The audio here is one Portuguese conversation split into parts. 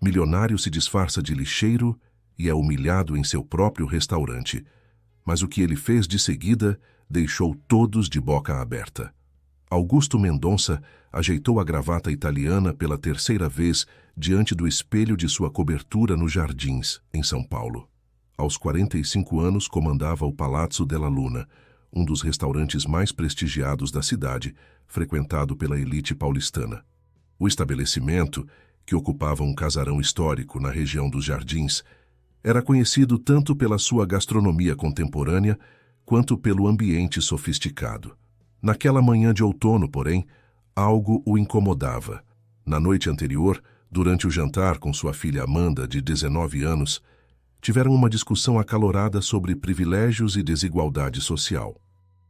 Milionário se disfarça de lixeiro e é humilhado em seu próprio restaurante. Mas o que ele fez de seguida deixou todos de boca aberta. Augusto Mendonça ajeitou a gravata italiana pela terceira vez diante do espelho de sua cobertura nos Jardins, em São Paulo. Aos 45 anos comandava o Palazzo della Luna, um dos restaurantes mais prestigiados da cidade, frequentado pela elite paulistana. O estabelecimento, que ocupava um casarão histórico na região dos Jardins, era conhecido tanto pela sua gastronomia contemporânea quanto pelo ambiente sofisticado. Naquela manhã de outono, porém, algo o incomodava. Na noite anterior, durante o jantar com sua filha Amanda, de 19 anos, tiveram uma discussão acalorada sobre privilégios e desigualdade social.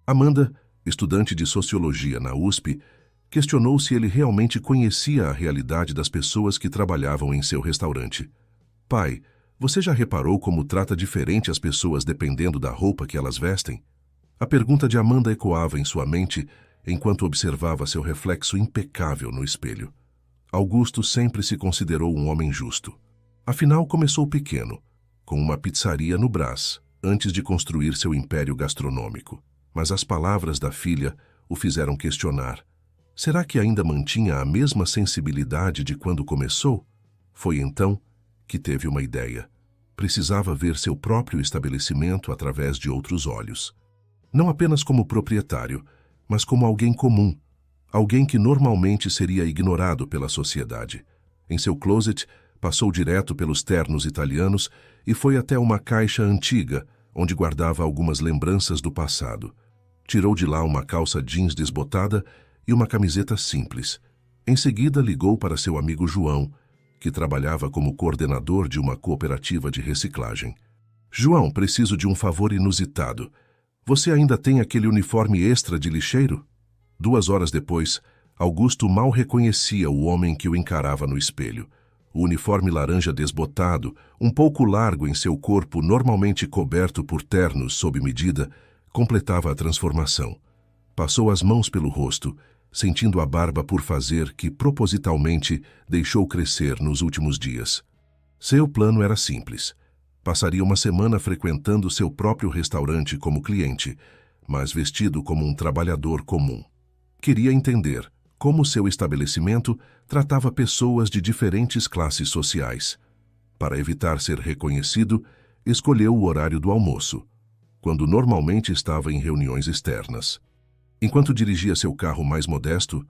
Amanda, estudante de sociologia na USP, questionou se ele realmente conhecia a realidade das pessoas que trabalhavam em seu restaurante. Pai, você já reparou como trata diferente as pessoas dependendo da roupa que elas vestem? A pergunta de Amanda ecoava em sua mente enquanto observava seu reflexo impecável no espelho. Augusto sempre se considerou um homem justo. Afinal, começou pequeno, com uma pizzaria no Brás, antes de construir seu império gastronômico. Mas as palavras da filha o fizeram questionar. Será que ainda mantinha a mesma sensibilidade de quando começou? Foi então que teve uma ideia. Precisava ver seu próprio estabelecimento através de outros olhos. Não apenas como proprietário, mas como alguém comum, alguém que normalmente seria ignorado pela sociedade. Em seu closet, passou direto pelos ternos italianos e foi até uma caixa antiga, onde guardava algumas lembranças do passado. Tirou de lá uma calça jeans desbotada e uma camiseta simples. Em seguida, ligou para seu amigo João, que trabalhava como coordenador de uma cooperativa de reciclagem. João, preciso de um favor inusitado. Você ainda tem aquele uniforme extra de lixeiro? 2 horas depois, Augusto mal reconhecia o homem que o encarava no espelho. O uniforme laranja desbotado, um pouco largo em seu corpo, normalmente coberto por ternos sob medida, completava a transformação. Passou as mãos pelo rosto, sentindo a barba por fazer que propositalmente deixou crescer nos últimos dias. Seu plano era simples. Passaria uma semana frequentando seu próprio restaurante como cliente, mas vestido como um trabalhador comum. Queria entender como seu estabelecimento tratava pessoas de diferentes classes sociais. Para evitar ser reconhecido, escolheu o horário do almoço, quando normalmente estava em reuniões externas. Enquanto dirigia seu carro mais modesto,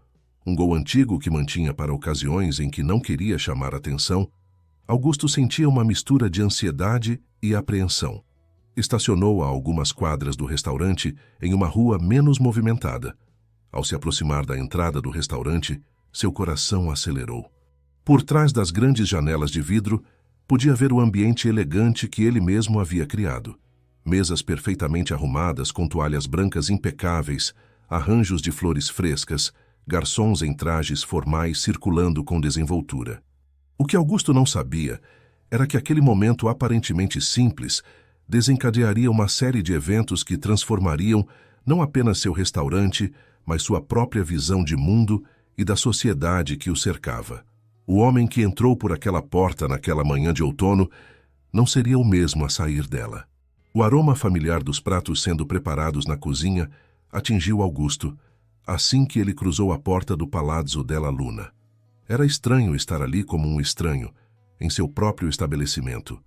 um Gol antigo que mantinha para ocasiões em que não queria chamar atenção, Augusto sentia uma mistura de ansiedade e apreensão. Estacionou a algumas quadras do restaurante em uma rua menos movimentada. Ao se aproximar da entrada do restaurante, seu coração acelerou. Por trás das grandes janelas de vidro, podia ver o ambiente elegante que ele mesmo havia criado. Mesas perfeitamente arrumadas com toalhas brancas impecáveis, arranjos de flores frescas, garçons em trajes formais circulando com desenvoltura. O que Augusto não sabia era que aquele momento aparentemente simples desencadearia uma série de eventos que transformariam não apenas seu restaurante, mas sua própria visão de mundo e da sociedade que o cercava. O homem que entrou por aquela porta naquela manhã de outono não seria o mesmo a sair dela. O aroma familiar dos pratos sendo preparados na cozinha atingiu Augusto assim que ele cruzou a porta do Palazzo della Luna. Era estranho estar ali como um estranho, em seu próprio estabelecimento.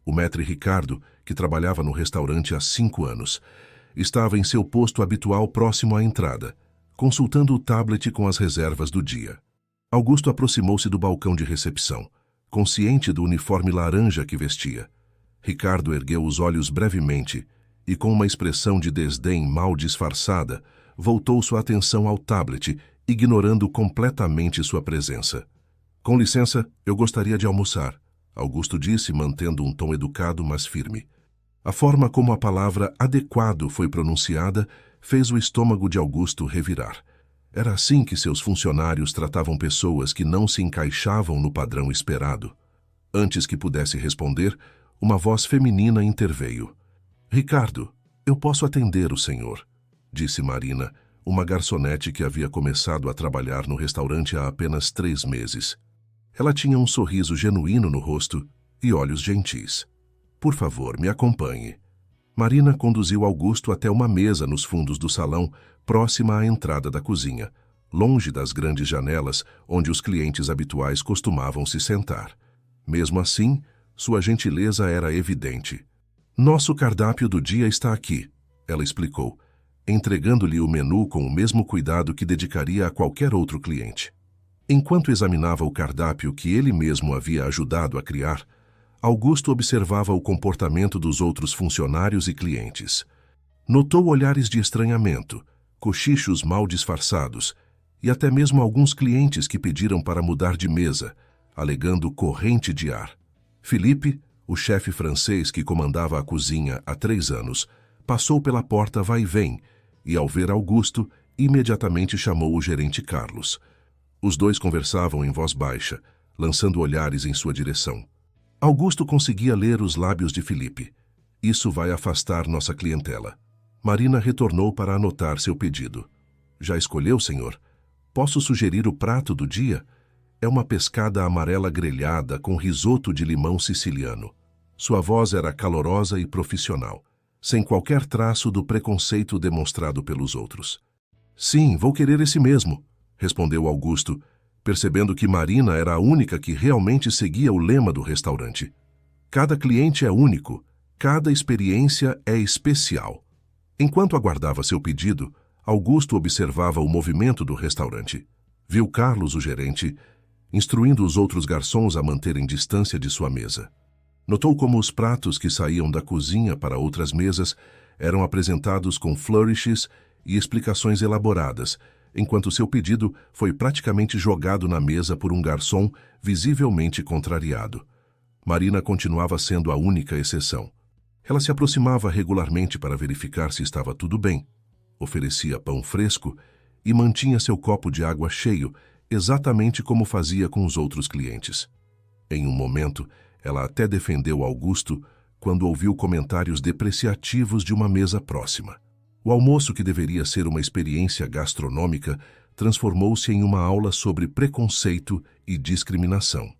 O maître Ricardo, que trabalhava no restaurante há 5 anos, estava em seu posto habitual próximo à entrada, consultando o tablet com as reservas do dia. Augusto aproximou-se do balcão de recepção, consciente do uniforme laranja que vestia. Ricardo ergueu os olhos brevemente e, com uma expressão de desdém mal disfarçada, voltou sua atenção ao tablet, ignorando completamente sua presença. Com licença, eu gostaria de almoçar, Augusto disse, mantendo um tom educado, mas firme. A forma como a palavra adequado foi pronunciada fez o estômago de Augusto revirar. Era assim que seus funcionários tratavam pessoas que não se encaixavam no padrão esperado. Antes que pudesse responder, uma voz feminina interveio. Ricardo, eu posso atender o senhor, disse Marina, uma garçonete que havia começado a trabalhar no restaurante há apenas 3 meses. Ela tinha um sorriso genuíno no rosto e olhos gentis. Por favor, me acompanhe. Marina conduziu Augusto até uma mesa nos fundos do salão, próxima à entrada da cozinha, longe das grandes janelas onde os clientes habituais costumavam se sentar. Mesmo assim, sua gentileza era evidente. Nosso cardápio do dia está aqui, ela explicou, entregando-lhe o menu com o mesmo cuidado que dedicaria a qualquer outro cliente. Enquanto examinava o cardápio que ele mesmo havia ajudado a criar, Augusto observava o comportamento dos outros funcionários e clientes. Notou olhares de estranhamento, cochichos mal disfarçados e até mesmo alguns clientes que pediram para mudar de mesa, alegando corrente de ar. Felipe, o chefe francês que comandava a cozinha há 3 anos, passou pela porta vai e vem e, ao ver Augusto, imediatamente chamou o gerente Carlos. Os dois conversavam em voz baixa, lançando olhares em sua direção. Augusto conseguia ler os lábios de Felipe. Isso vai afastar nossa clientela. Marina retornou para anotar seu pedido. Já escolheu, senhor? Posso sugerir o prato do dia? É uma pescada amarela grelhada com risoto de limão siciliano. Sua voz era calorosa e profissional, sem qualquer traço do preconceito demonstrado pelos outros. Sim, vou querer esse mesmo, respondeu Augusto, percebendo que Marina era a única que realmente seguia o lema do restaurante. Cada cliente é único, cada experiência é especial. Enquanto aguardava seu pedido, Augusto observava o movimento do restaurante. Viu Carlos, o gerente, instruindo os outros garçons a manterem distância de sua mesa. Notou como os pratos que saíam da cozinha para outras mesas eram apresentados com flourishes e explicações elaboradas, enquanto seu pedido foi praticamente jogado na mesa por um garçom visivelmente contrariado. Marina continuava sendo a única exceção. Ela se aproximava regularmente para verificar se estava tudo bem, oferecia pão fresco e mantinha seu copo de água cheio, exatamente como fazia com os outros clientes. Em um momento, ela até defendeu Augusto quando ouviu comentários depreciativos de uma mesa próxima. O almoço, que deveria ser uma experiência gastronômica, transformou-se em uma aula sobre preconceito e discriminação.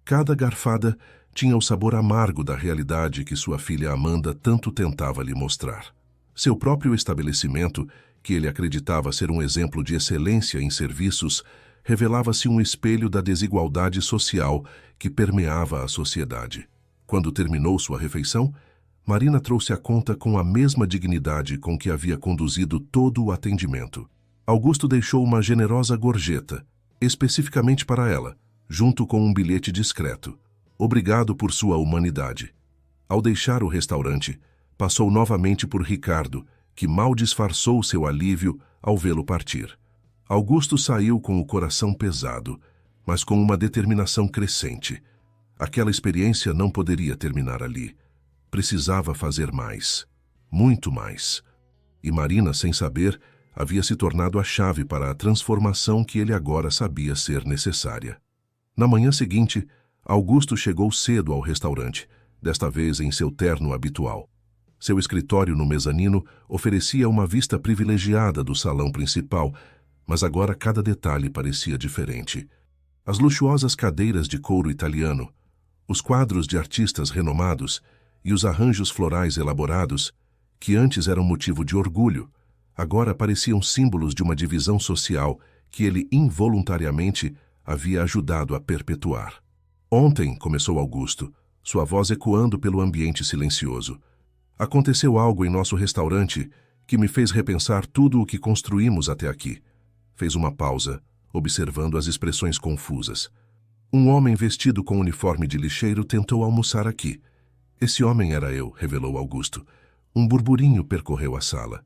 Cada garfada tinha o sabor amargo da realidade que sua filha Amanda tanto tentava lhe mostrar. Seu próprio estabelecimento, que ele acreditava ser um exemplo de excelência em serviços, revelava-se um espelho da desigualdade social que permeava a sociedade. Quando terminou sua refeição, Marina trouxe a conta com a mesma dignidade com que havia conduzido todo o atendimento. Augusto deixou uma generosa gorjeta, especificamente para ela, junto com um bilhete discreto. Obrigado por sua humanidade. Ao deixar o restaurante, passou novamente por Ricardo, que mal disfarçou seu alívio ao vê-lo partir. Augusto saiu com o coração pesado, mas com uma determinação crescente. Aquela experiência não poderia terminar ali. Precisava fazer mais, muito mais. E Marina, sem saber, havia se tornado a chave para a transformação que ele agora sabia ser necessária. Na manhã seguinte, Augusto chegou cedo ao restaurante, desta vez em seu terno habitual. Seu escritório no mezanino oferecia uma vista privilegiada do salão principal, mas agora cada detalhe parecia diferente. As luxuosas cadeiras de couro italiano, os quadros de artistas renomados e os arranjos florais elaborados, que antes eram motivo de orgulho, agora pareciam símbolos de uma divisão social que ele involuntariamente havia ajudado a perpetuar. Ontem, começou Augusto, sua voz ecoando pelo ambiente silencioso. Aconteceu algo em nosso restaurante que me fez repensar tudo o que construímos até aqui. Fez uma pausa, observando as expressões confusas. Um homem vestido com uniforme de lixeiro tentou almoçar aqui. Esse homem era eu, revelou Augusto. Um burburinho percorreu a sala.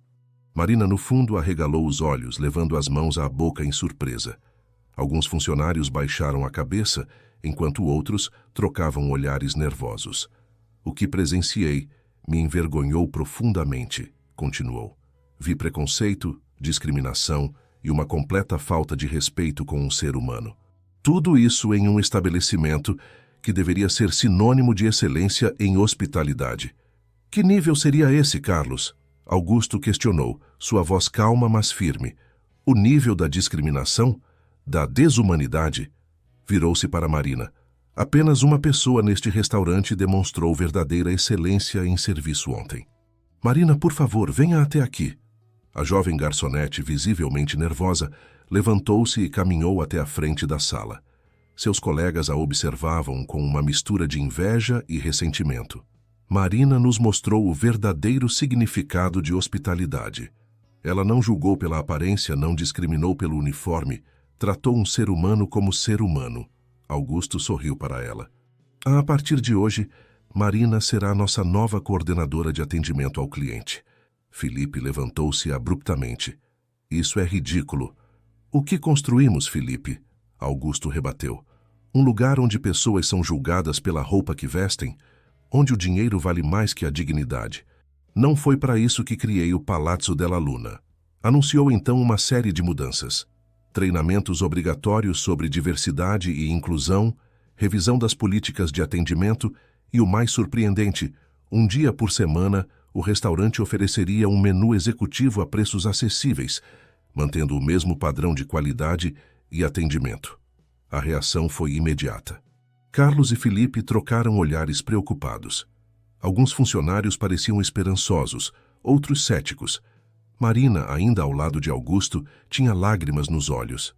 Marina, no fundo, arregalou os olhos, levando as mãos à boca em surpresa. Alguns funcionários baixaram a cabeça, enquanto outros trocavam olhares nervosos. O que presenciei me envergonhou profundamente, continuou. Vi preconceito, discriminação e uma completa falta de respeito com um ser humano. Tudo isso em um estabelecimento que deveria ser sinônimo de excelência em hospitalidade. Que nível seria esse, Carlos? Augusto questionou, sua voz calma mas firme. O nível da discriminação? Da desumanidade? Virou-se para Marina. Apenas uma pessoa neste restaurante demonstrou verdadeira excelência em serviço ontem. Marina, por favor, venha até aqui. A jovem garçonete, visivelmente nervosa, levantou-se e caminhou até a frente da sala. Seus colegas a observavam com uma mistura de inveja e ressentimento. Marina nos mostrou o verdadeiro significado de hospitalidade. Ela não julgou pela aparência, não discriminou pelo uniforme, tratou um ser humano como ser humano. Augusto sorriu para ela. A partir de hoje, Marina será nossa nova coordenadora de atendimento ao cliente. Felipe levantou-se abruptamente. Isso é ridículo. O que construímos, Felipe? Augusto rebateu. Um lugar onde pessoas são julgadas pela roupa que vestem, onde o dinheiro vale mais que a dignidade. Não foi para isso que criei o Palazzo della Luna. Anunciou então uma série de mudanças. Treinamentos obrigatórios sobre diversidade e inclusão, revisão das políticas de atendimento e, o mais surpreendente, um dia por semana, o restaurante ofereceria um menu executivo a preços acessíveis, mantendo o mesmo padrão de qualidade e atendimento. A reação foi imediata. Carlos e Felipe trocaram olhares preocupados. Alguns funcionários pareciam esperançosos, outros céticos. Marina, ainda ao lado de Augusto, tinha lágrimas nos olhos.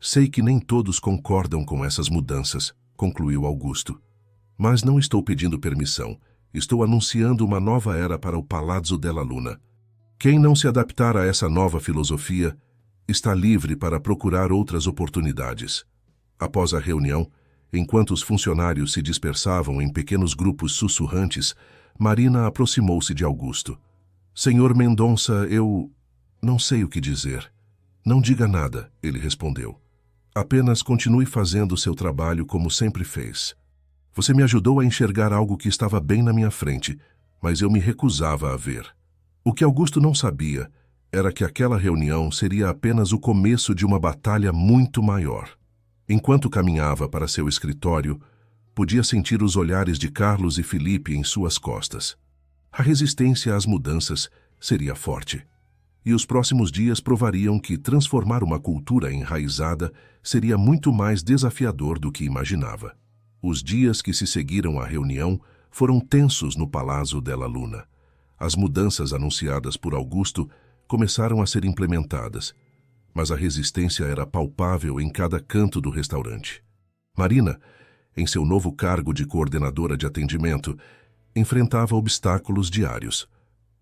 Sei que nem todos concordam com essas mudanças, concluiu Augusto. Mas não estou pedindo permissão. Estou anunciando uma nova era para o Palazzo della Luna. Quem não se adaptar a essa nova filosofia está livre para procurar outras oportunidades. Após a reunião, enquanto os funcionários se dispersavam em pequenos grupos sussurrantes, Marina aproximou-se de Augusto. Senhor Mendonça, eu não sei o que dizer. Não diga nada, ele respondeu. Apenas continue fazendo seu trabalho como sempre fez. Você me ajudou a enxergar algo que estava bem na minha frente, mas eu me recusava a ver. O que Augusto não sabia era que aquela reunião seria apenas o começo de uma batalha muito maior. Enquanto caminhava para seu escritório, podia sentir os olhares de Carlos e Felipe em suas costas. A resistência às mudanças seria forte. E os próximos dias provariam que transformar uma cultura enraizada seria muito mais desafiador do que imaginava. Os dias que se seguiram à reunião foram tensos no Palazzo della Luna. As mudanças anunciadas por Augusto começaram a ser implementadas, mas a resistência era palpável em cada canto do restaurante. Marina, em seu novo cargo de coordenadora de atendimento, enfrentava obstáculos diários.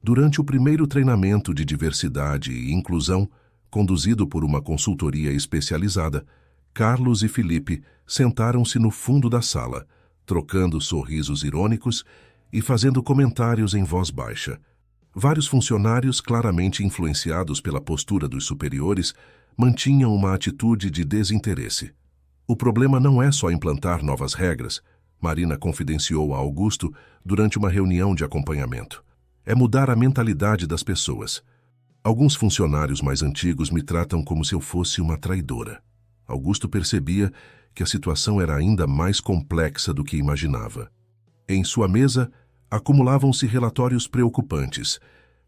Durante o primeiro treinamento de diversidade e inclusão, conduzido por uma consultoria especializada, Carlos e Felipe sentaram-se no fundo da sala, trocando sorrisos irônicos e fazendo comentários em voz baixa. Vários funcionários, claramente influenciados pela postura dos superiores, mantinham uma atitude de desinteresse. O problema não é só implantar novas regras, Marina confidenciou a Augusto durante uma reunião de acompanhamento. É mudar a mentalidade das pessoas. Alguns funcionários mais antigos me tratam como se eu fosse uma traidora. Augusto percebia que a situação era ainda mais complexa do que imaginava. Em sua mesa, acumulavam-se relatórios preocupantes,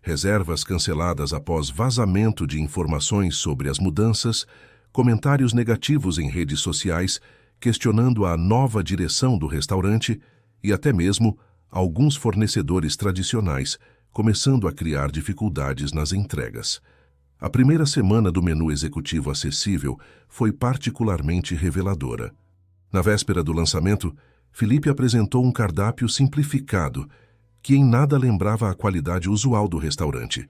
reservas canceladas após vazamento de informações sobre as mudanças, comentários negativos em redes sociais, questionando a nova direção do restaurante e até mesmo alguns fornecedores tradicionais começando a criar dificuldades nas entregas. A primeira semana do menu executivo acessível foi particularmente reveladora. Na véspera do lançamento, Felipe apresentou um cardápio simplificado, que em nada lembrava a qualidade usual do restaurante.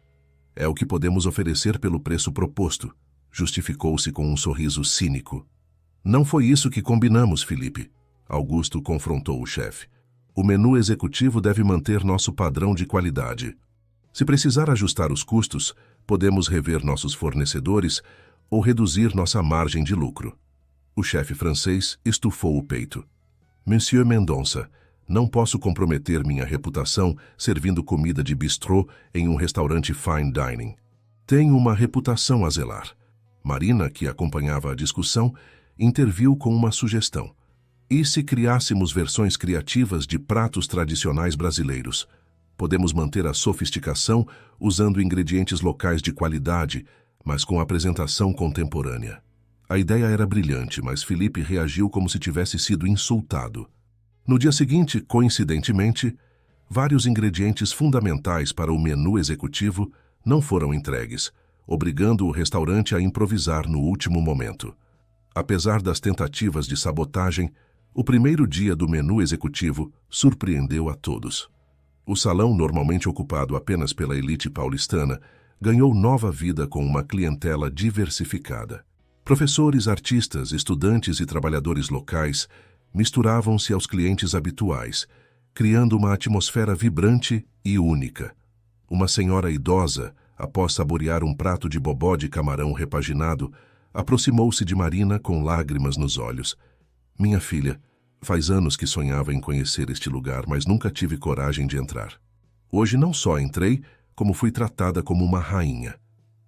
É o que podemos oferecer pelo preço proposto, justificou-se com um sorriso cínico. Não foi isso que combinamos, Felipe. Augusto confrontou o chefe. O menu executivo deve manter nosso padrão de qualidade. Se precisar ajustar os custos, podemos rever nossos fornecedores ou reduzir nossa margem de lucro. O chefe francês estufou o peito. Monsieur Mendonça, não posso comprometer minha reputação servindo comida de bistrô em um restaurante fine dining. Tenho uma reputação a zelar. Marina, que acompanhava a discussão, interviu com uma sugestão. E se criássemos versões criativas de pratos tradicionais brasileiros? Podemos manter a sofisticação usando ingredientes locais de qualidade, mas com apresentação contemporânea. A ideia era brilhante, mas Felipe reagiu como se tivesse sido insultado. No dia seguinte, coincidentemente, vários ingredientes fundamentais para o menu executivo não foram entregues, obrigando o restaurante a improvisar no último momento. Apesar das tentativas de sabotagem, o primeiro dia do menu executivo surpreendeu a todos. O salão, normalmente ocupado apenas pela elite paulistana, ganhou nova vida com uma clientela diversificada. Professores, artistas, estudantes e trabalhadores locais misturavam-se aos clientes habituais, criando uma atmosfera vibrante e única. Uma senhora idosa, após saborear um prato de bobó de camarão repaginado, aproximou-se de Marina com lágrimas nos olhos. Minha filha, faz anos que sonhava em conhecer este lugar, mas nunca tive coragem de entrar. Hoje não só entrei, como fui tratada como uma rainha.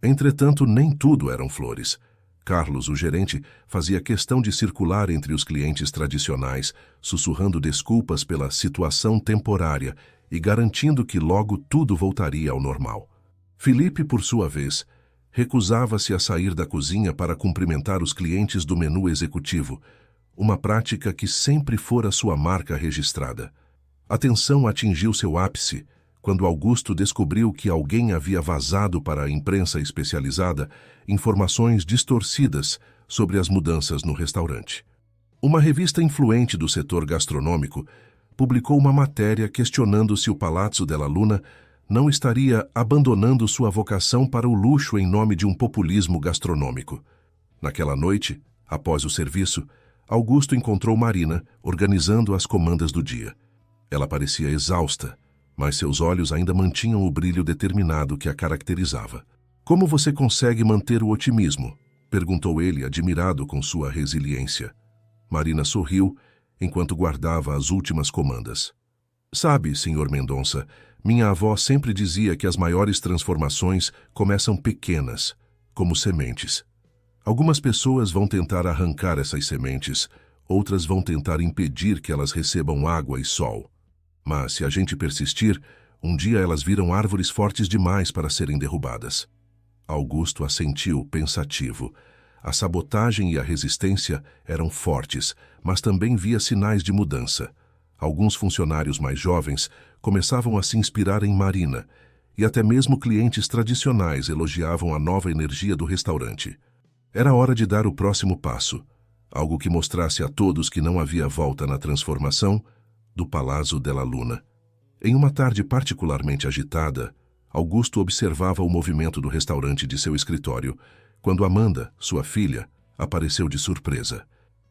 Entretanto, nem tudo eram flores. Carlos, o gerente, fazia questão de circular entre os clientes tradicionais, sussurrando desculpas pela situação temporária e garantindo que logo tudo voltaria ao normal. Felipe, por sua vez, recusava-se a sair da cozinha para cumprimentar os clientes do menu executivo, uma prática que sempre fora sua marca registrada. A tensão atingiu seu ápice quando Augusto descobriu que alguém havia vazado para a imprensa especializada informações distorcidas sobre as mudanças no restaurante. Uma revista influente do setor gastronômico publicou uma matéria questionando se o Palazzo della Luna não estaria abandonando sua vocação para o luxo em nome de um populismo gastronômico. Naquela noite, após o serviço, Augusto encontrou Marina organizando as comandas do dia. Ela parecia exausta, mas seus olhos ainda mantinham o brilho determinado que a caracterizava. Como você consegue manter o otimismo? Perguntou ele, admirado com sua resiliência. Marina sorriu enquanto guardava as últimas comandas. Sabe, Sr. Mendonça, minha avó sempre dizia que as maiores transformações começam pequenas, como sementes. Algumas pessoas vão tentar arrancar essas sementes, outras vão tentar impedir que elas recebam água e sol. Mas, se a gente persistir, um dia elas viram árvores fortes demais para serem derrubadas. Augusto assentiu, pensativo. A sabotagem e a resistência eram fortes, mas também via sinais de mudança. Alguns funcionários mais jovens começavam a se inspirar em Marina, e até mesmo clientes tradicionais elogiavam a nova energia do restaurante. Era hora de dar o próximo passo, algo que mostrasse a todos que não havia volta na transformação do Palazzo della Luna. Em uma tarde particularmente agitada, Augusto observava o movimento do restaurante de seu escritório, quando Amanda, sua filha, apareceu de surpresa.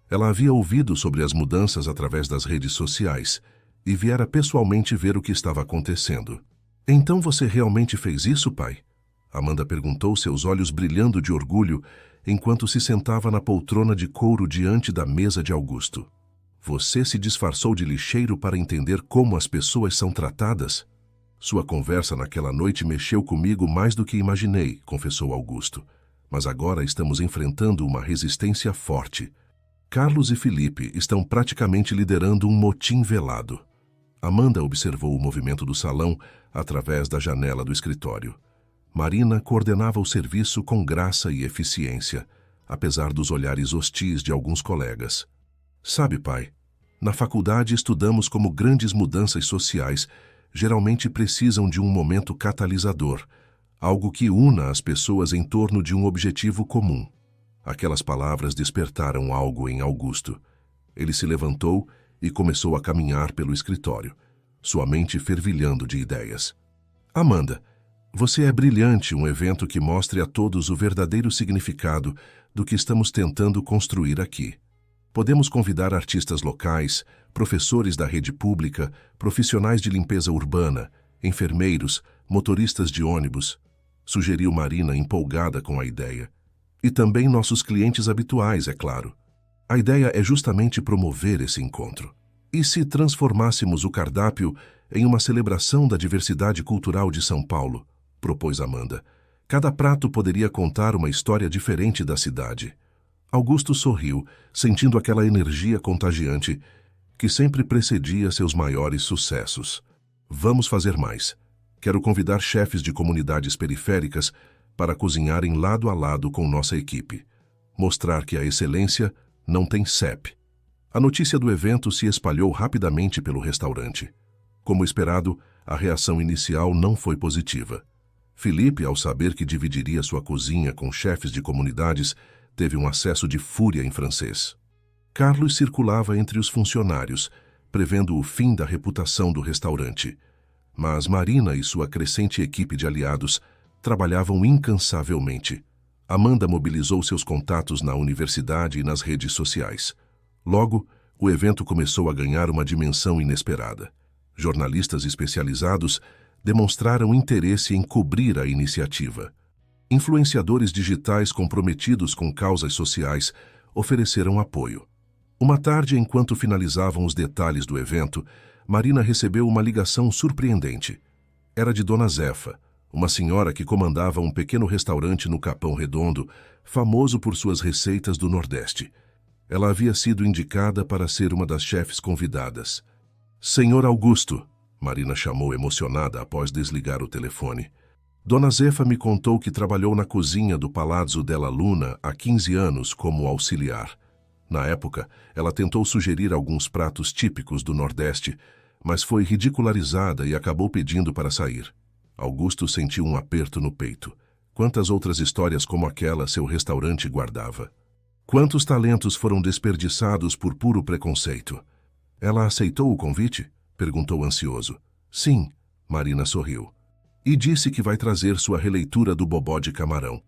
Ela havia ouvido sobre as mudanças através das redes sociais e viera pessoalmente ver o que estava acontecendo. Então você realmente fez isso, pai? Amanda perguntou, seus olhos brilhando de orgulho, enquanto se sentava na poltrona de couro diante da mesa de Augusto. Você se disfarçou de lixeiro para entender como as pessoas são tratadas? Sua conversa naquela noite mexeu comigo mais do que imaginei, confessou Augusto. Mas agora estamos enfrentando uma resistência forte. Carlos e Felipe estão praticamente liderando um motim velado. Amanda observou o movimento do salão através da janela do escritório. Marina coordenava o serviço com graça e eficiência, apesar dos olhares hostis de alguns colegas. Sabe, pai, na faculdade estudamos como grandes mudanças sociais geralmente precisam de um momento catalisador, algo que una as pessoas em torno de um objetivo comum. Aquelas palavras despertaram algo em Augusto. Ele se levantou e começou a caminhar pelo escritório, sua mente fervilhando de ideias. Amanda, você é brilhante, um evento que mostre a todos o verdadeiro significado do que estamos tentando construir aqui. Podemos convidar artistas locais, professores da rede pública, profissionais de limpeza urbana, enfermeiros, motoristas de ônibus, sugeriu Marina, empolgada com a ideia. E também nossos clientes habituais, é claro. A ideia é justamente promover esse encontro. E se transformássemos o cardápio em uma celebração da diversidade cultural de São Paulo? Propôs Amanda. Cada prato poderia contar uma história diferente da cidade. Augusto sorriu, sentindo aquela energia contagiante que sempre precedia seus maiores sucessos. Vamos fazer mais. Quero convidar chefes de comunidades periféricas para cozinharem lado a lado com nossa equipe. mostrar que a excelência não tem CEP. A notícia do evento se espalhou rapidamente pelo restaurante. Como esperado, a reação inicial não foi positiva. Felipe, ao saber que dividiria sua cozinha com chefes de comunidades, teve um acesso de fúria em francês. Carlos circulava entre os funcionários, prevendo o fim da reputação do restaurante. Mas Marina e sua crescente equipe de aliados trabalhavam incansavelmente. Amanda mobilizou seus contatos na universidade e nas redes sociais. Logo, o evento começou a ganhar uma dimensão inesperada. Jornalistas especializados demonstraram interesse em cobrir a iniciativa. Influenciadores digitais comprometidos com causas sociais ofereceram apoio. Uma tarde, enquanto finalizavam os detalhes do evento, Marina recebeu uma ligação surpreendente. Era de Dona Zefa, uma senhora que comandava um pequeno restaurante no Capão Redondo, famoso por suas receitas do Nordeste. Ela havia sido indicada para ser uma das chefes convidadas. Senhor Augusto, Marina chamou emocionada após desligar o telefone. Dona Zefa me contou que trabalhou na cozinha do Palazzo della Luna há 15 anos como auxiliar. Na época, ela tentou sugerir alguns pratos típicos do Nordeste, mas foi ridicularizada e acabou pedindo para sair. Augusto sentiu um aperto no peito. Quantas outras histórias como aquela seu restaurante guardava? Quantos talentos foram desperdiçados por puro preconceito? Ela aceitou o convite? Perguntou ansioso. Sim, Marina sorriu. E disse que vai trazer sua releitura do bobó de camarão.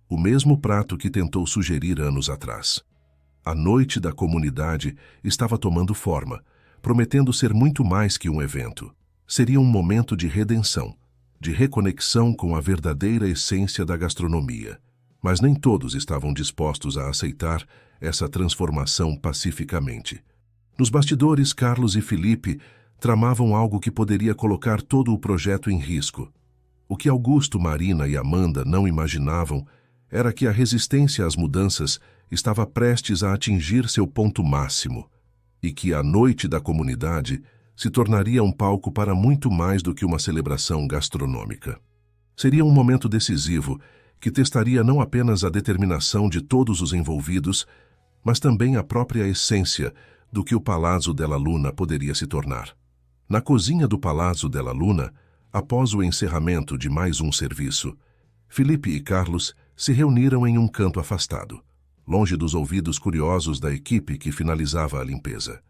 O mesmo prato que tentou sugerir anos atrás. A noite da comunidade estava tomando forma, prometendo ser muito mais que um evento. Seria um momento de redenção, de reconexão com a verdadeira essência da gastronomia. Mas nem todos estavam dispostos a aceitar essa transformação pacificamente. Nos bastidores, Carlos e Felipe tramavam algo que poderia colocar todo o projeto em risco. O que Augusto, Marina e Amanda não imaginavam era que a resistência às mudanças estava prestes a atingir seu ponto máximo e que a noite da comunidade se tornaria um palco para muito mais do que uma celebração gastronômica. Seria um momento decisivo que testaria não apenas a determinação de todos os envolvidos, mas também a própria essência do que o Palazzo della Luna poderia se tornar. Na cozinha do Palazzo della Luna, após o encerramento de mais um serviço, Felipe e Carlos se reuniram em um canto afastado, longe dos ouvidos curiosos da equipe que finalizava a limpeza.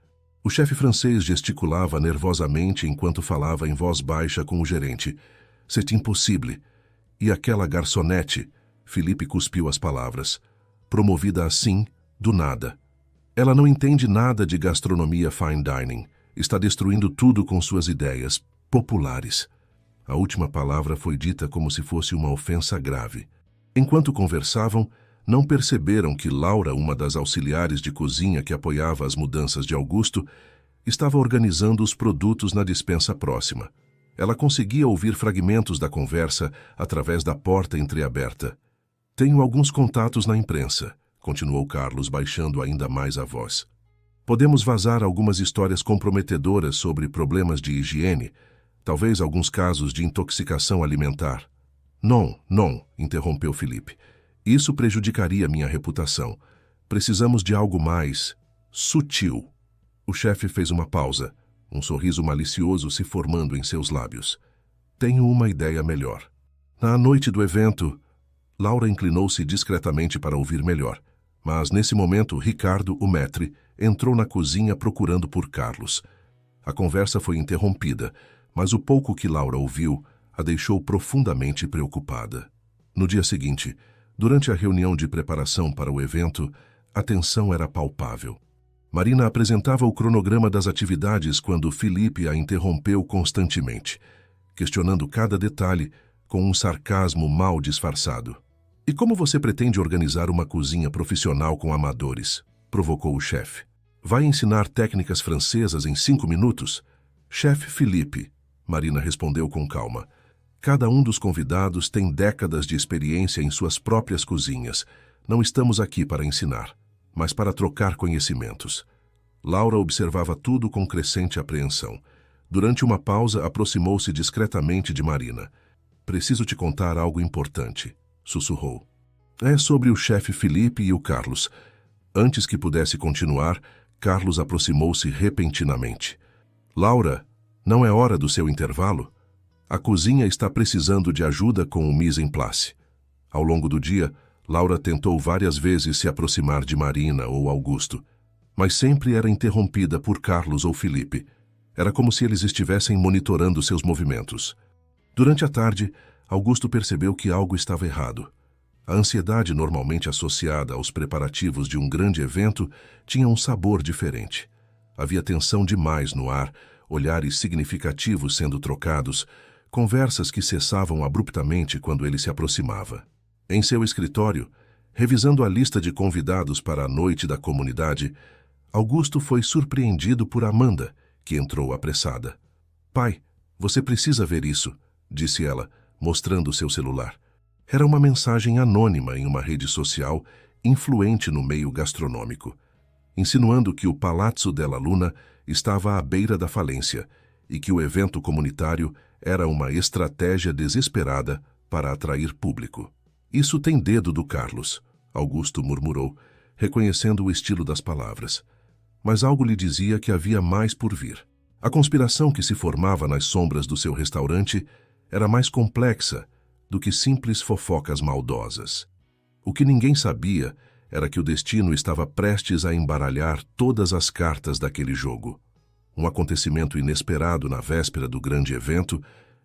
O chefe francês gesticulava nervosamente enquanto falava em voz baixa com o gerente. C'est impossible. E aquela garçonete, Felipe cuspiu as palavras, promovida assim, do nada. Ela não entende nada de gastronomia fine dining. Está destruindo tudo com suas ideias populares. A última palavra foi dita como se fosse uma ofensa grave. Enquanto conversavam, não perceberam que Laura, uma das auxiliares de cozinha que apoiava as mudanças de Augusto, estava organizando os produtos na despensa próxima. Ela conseguia ouvir fragmentos da conversa através da porta entreaberta. Tenho alguns contatos na imprensa, continuou Carlos, baixando ainda mais a voz. Podemos vazar algumas histórias comprometedoras sobre problemas de higiene, talvez alguns casos de intoxicação alimentar. Não, interrompeu Felipe. Isso prejudicaria minha reputação. Precisamos de algo mais sutil. O chefe fez uma pausa, um sorriso malicioso se formando em seus lábios. Tenho uma ideia melhor. Na noite do evento, Laura inclinou-se discretamente para ouvir melhor, mas nesse momento Ricardo, o maître, entrou na cozinha procurando por Carlos. A conversa foi interrompida, mas o pouco que Laura ouviu a deixou profundamente preocupada. No dia seguinte, durante a reunião de preparação para o evento, a tensão era palpável. Marina apresentava o cronograma das atividades quando Felipe a interrompeu constantemente, questionando cada detalhe com um sarcasmo mal disfarçado. E como você pretende organizar uma cozinha profissional com amadores? Provocou o chefe. Vai ensinar técnicas francesas em 5 minutos? Chefe Felipe, Marina respondeu com calma. Cada um dos convidados tem décadas de experiência em suas próprias cozinhas. Não estamos aqui para ensinar, mas para trocar conhecimentos. Laura observava tudo com crescente apreensão. Durante uma pausa, aproximou-se discretamente de Marina. Preciso te contar algo importante, sussurrou. É sobre o chefe Felipe e o Carlos. Antes que pudesse continuar, Carlos aproximou-se repentinamente. Laura, não é hora do seu intervalo? A cozinha está precisando de ajuda com o mise en place. Ao longo do dia, Laura tentou várias vezes se aproximar de Marina ou Augusto, mas sempre era interrompida por Carlos ou Felipe. Era como se eles estivessem monitorando seus movimentos. Durante a tarde, Augusto percebeu que algo estava errado. A ansiedade normalmente associada aos preparativos de um grande evento tinha um sabor diferente. Havia tensão demais no ar, olhares significativos sendo trocados, conversas que cessavam abruptamente quando ele se aproximava. Em seu escritório, revisando a lista de convidados para a noite da comunidade, Augusto foi surpreendido por Amanda, que entrou apressada. "Pai, você precisa ver isso", disse ela, mostrando seu celular. Era uma mensagem anônima em uma rede social influente no meio gastronômico, insinuando que o Palazzo della Luna estava à beira da falência e que o evento comunitário era uma estratégia desesperada para atrair público. "Isso tem dedo do Carlos", Augusto murmurou, reconhecendo o estilo das palavras. Mas algo lhe dizia que havia mais por vir. A conspiração que se formava nas sombras do seu restaurante era mais complexa do que simples fofocas maldosas. O que ninguém sabia era que o destino estava prestes a embaralhar todas as cartas daquele jogo. Um acontecimento inesperado na véspera do grande evento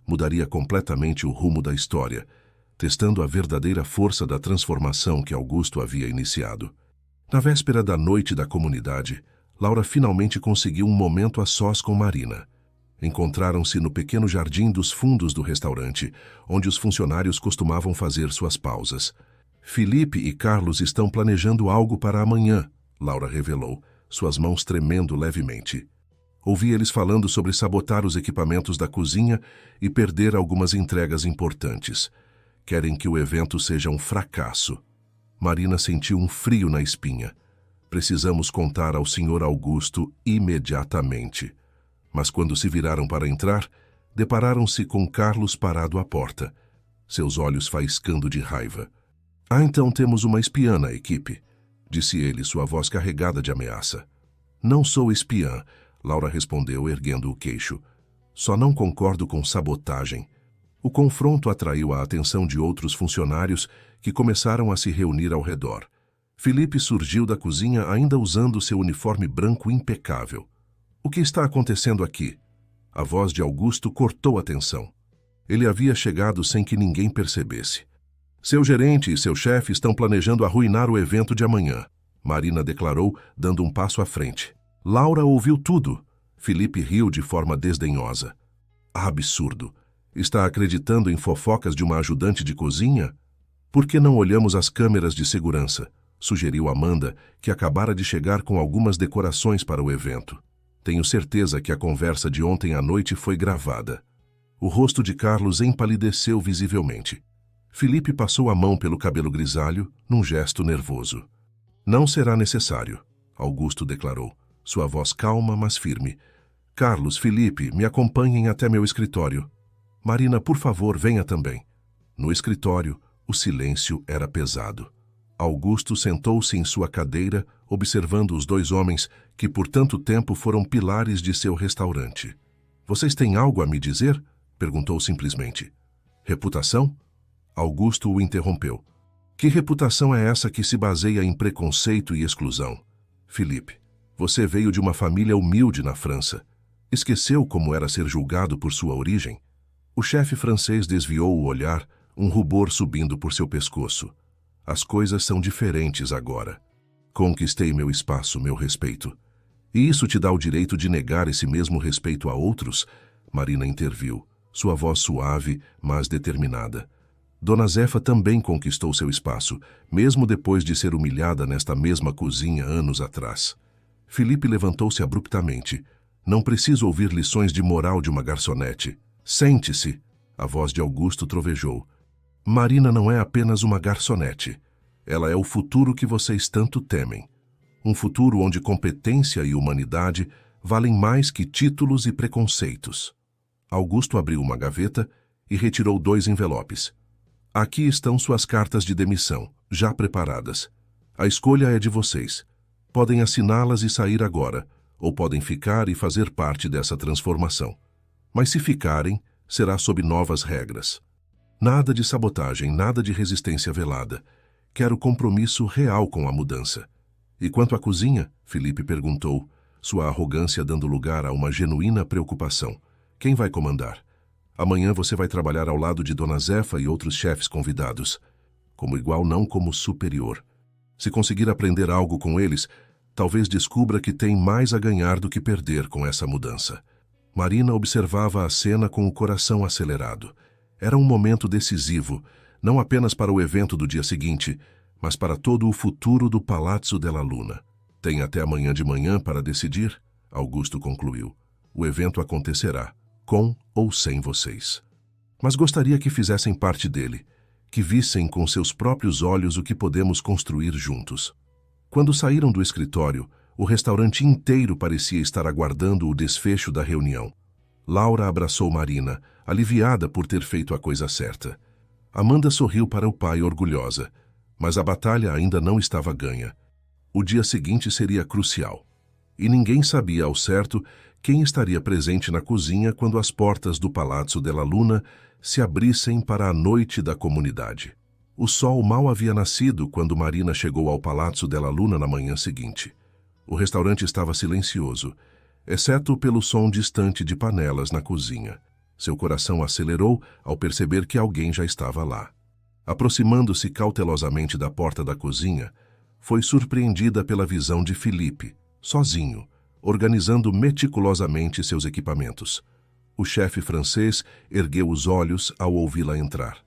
mudaria completamente o rumo da história, testando a verdadeira força da transformação que Augusto havia iniciado. Na véspera da noite da comunidade, Laura finalmente conseguiu um momento a sós com Marina. Encontraram-se no pequeno jardim dos fundos do restaurante, onde os funcionários costumavam fazer suas pausas. "Felipe e Carlos estão planejando algo para amanhã", Laura revelou, suas mãos tremendo levemente. "Ouvi eles falando sobre sabotar os equipamentos da cozinha e perder algumas entregas importantes. Querem que o evento seja um fracasso." Marina sentiu um frio na espinha. "Precisamos contar ao Sr. Augusto imediatamente." Mas quando se viraram para entrar, depararam-se com Carlos parado à porta, seus olhos faiscando de raiva. "Ah, então temos uma espiã na equipe", disse ele, sua voz carregada de ameaça. "Não sou espiã", Laura respondeu, erguendo o queixo. "Só não concordo com sabotagem." O confronto atraiu a atenção de outros funcionários que começaram a se reunir ao redor. Felipe surgiu da cozinha ainda usando seu uniforme branco impecável. "O que está acontecendo aqui?" A voz de Augusto cortou a tensão. Ele havia chegado sem que ninguém percebesse. "Seu gerente e seu chefe estão planejando arruinar o evento de amanhã", Marina declarou, dando um passo à frente. Laura ouviu tudo. Felipe riu de forma desdenhosa. "Absurdo. Está acreditando em fofocas de uma ajudante de cozinha? Por que não olhamos as câmeras de segurança?", sugeriu Amanda, que acabara de chegar com algumas decorações para o evento. "Tenho certeza que a conversa de ontem à noite foi gravada." O rosto de Carlos empalideceu visivelmente. Felipe passou a mão pelo cabelo grisalho, num gesto nervoso. "Não será necessário", Augusto declarou, sua voz calma, mas firme. "Carlos, Felipe, me acompanhem até meu escritório. Marina, por favor, venha também." No escritório, o silêncio era pesado. Augusto sentou-se em sua cadeira, observando os dois homens que por tanto tempo foram pilares de seu restaurante. "Vocês têm algo a me dizer?", perguntou simplesmente. "Reputação?" Augusto o interrompeu. "Que reputação é essa que se baseia em preconceito e exclusão? Felipe, você veio de uma família humilde na França. Esqueceu como era ser julgado por sua origem?" O chefe francês desviou o olhar, um rubor subindo por seu pescoço. "As coisas são diferentes agora. Conquistei meu espaço, meu respeito. E isso te dá o direito de negar esse mesmo respeito a outros?", Marina interviu, sua voz suave, mas determinada. "Dona Zefa também conquistou seu espaço, mesmo depois de ser humilhada nesta mesma cozinha anos atrás." Felipe levantou-se abruptamente. "Não preciso ouvir lições de moral de uma garçonete. Sente-se", a voz de Augusto trovejou. "Marina não é apenas uma garçonete. Ela é o futuro que vocês tanto temem. Um futuro onde competência e humanidade valem mais que títulos e preconceitos." Augusto abriu uma gaveta e retirou 2 envelopes. Aqui estão suas cartas de demissão, já preparadas. A escolha é de vocês. Podem assiná-las e sair agora, ou podem ficar e fazer parte dessa transformação. Mas se ficarem, será sob novas regras. Nada de sabotagem, nada de resistência velada. Quero compromisso real com a mudança. E quanto à cozinha? Felipe perguntou, sua arrogância dando lugar a uma genuína preocupação. Quem vai comandar? Amanhã você vai trabalhar ao lado de Dona Zefa e outros chefes convidados. Como igual, não como superior. Se conseguir aprender algo com eles, talvez descubra que tem mais a ganhar do que perder com essa mudança. Marina observava a cena com o coração acelerado. Era um momento decisivo, não apenas para o evento do dia seguinte, mas para todo o futuro do Palazzo della Luna. Tem até amanhã de manhã para decidir, Augusto concluiu. O evento acontecerá, com ou sem vocês. Mas gostaria que fizessem parte dele, que vissem com seus próprios olhos o que podemos construir juntos. Quando saíram do escritório, o restaurante inteiro parecia estar aguardando o desfecho da reunião. Laura abraçou Marina, aliviada por ter feito a coisa certa. Amanda sorriu para o pai orgulhosa, mas a batalha ainda não estava ganha. O dia seguinte seria crucial. E ninguém sabia ao certo quem estaria presente na cozinha quando as portas do Palazzo della Luna se abrissem para a noite da comunidade. O sol mal havia nascido quando Marina chegou ao Palazzo della Luna na manhã seguinte. O restaurante estava silencioso, exceto pelo som distante de panelas na cozinha. Seu coração acelerou ao perceber que alguém já estava lá. Aproximando-se cautelosamente da porta da cozinha, foi surpreendida pela visão de Felipe, sozinho, organizando meticulosamente seus equipamentos. O chefe francês ergueu os olhos ao ouvi-la entrar.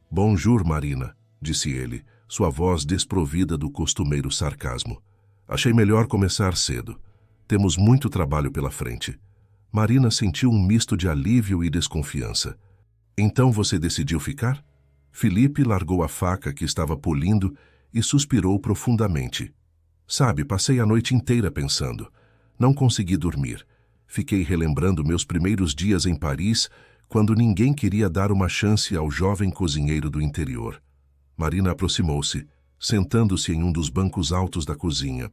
"Bonjour, Marina", disse ele, sua voz desprovida do costumeiro sarcasmo. "Achei melhor começar cedo. Temos muito trabalho pela frente." Marina sentiu um misto de alívio e desconfiança. "Então você decidiu ficar?" Felipe largou a faca que estava polindo e suspirou profundamente. "Sabe, passei a noite inteira pensando. Não consegui dormir. Fiquei relembrando meus primeiros dias em Paris, quando ninguém queria dar uma chance ao jovem cozinheiro do interior." Marina aproximou-se, sentando-se em um dos bancos altos da cozinha.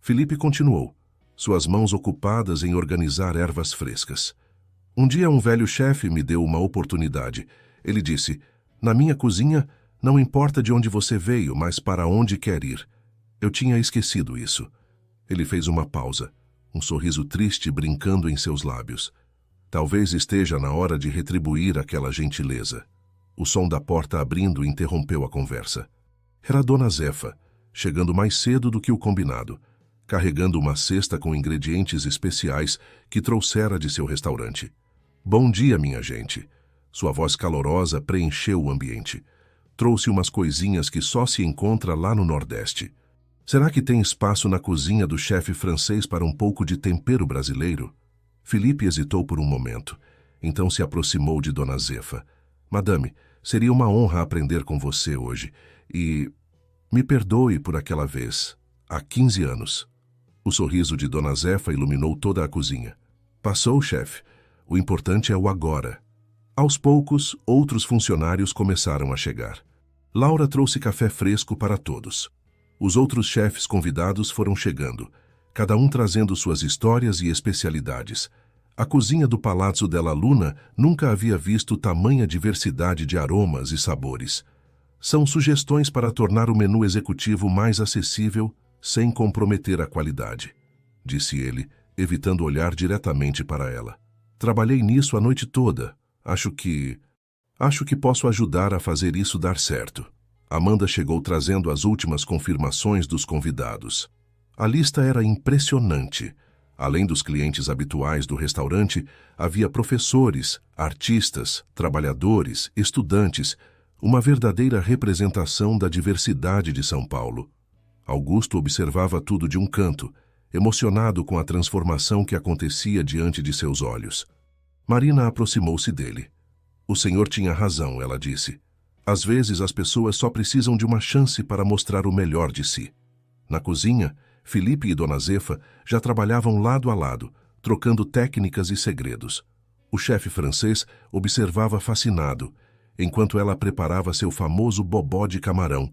Felipe continuou, suas mãos ocupadas em organizar ervas frescas. "Um dia um velho chefe me deu uma oportunidade. Ele disse, na minha cozinha, não importa de onde você veio, mas para onde quer ir. Eu tinha esquecido isso." Ele fez uma pausa, um sorriso triste brincando em seus lábios. Talvez esteja na hora de retribuir aquela gentileza. O som da porta abrindo interrompeu a conversa. Era Dona Zefa, chegando mais cedo do que o combinado, carregando uma cesta com ingredientes especiais que trouxera de seu restaurante. "Bom dia, minha gente." Sua voz calorosa preencheu o ambiente. "Trouxe umas coisinhas que só se encontra lá no Nordeste. Será que tem espaço na cozinha do chefe francês para um pouco de tempero brasileiro?" Felipe hesitou por um momento, então se aproximou de Dona Zefa. "Madame, seria uma honra aprender com você hoje, e me perdoe por aquela vez, há 15 anos. O sorriso de Dona Zefa iluminou toda a cozinha. "Passou, chefe. O importante é o agora." Aos poucos, outros funcionários começaram a chegar. Laura trouxe café fresco para todos. Os outros chefes convidados foram chegando, cada um trazendo suas histórias e especialidades. A cozinha do Palazzo della Luna nunca havia visto tamanha diversidade de aromas e sabores. São sugestões para tornar o menu executivo mais acessível, sem comprometer a qualidade, disse ele, evitando olhar diretamente para ela. "Trabalhei nisso a noite toda. Acho que posso ajudar a fazer isso dar certo." Amanda chegou trazendo as últimas confirmações dos convidados. A lista era impressionante. Além dos clientes habituais do restaurante, havia professores, artistas, trabalhadores, estudantes, uma verdadeira representação da diversidade de São Paulo. Augusto observava tudo de um canto, emocionado com a transformação que acontecia diante de seus olhos. Marina aproximou-se dele. "O senhor tinha razão", ela disse. "Às vezes as pessoas só precisam de uma chance para mostrar o melhor de si." Na cozinha, Felipe e Dona Zefa já trabalhavam lado a lado, trocando técnicas e segredos. O chefe francês observava fascinado, enquanto ela preparava seu famoso bobó de camarão,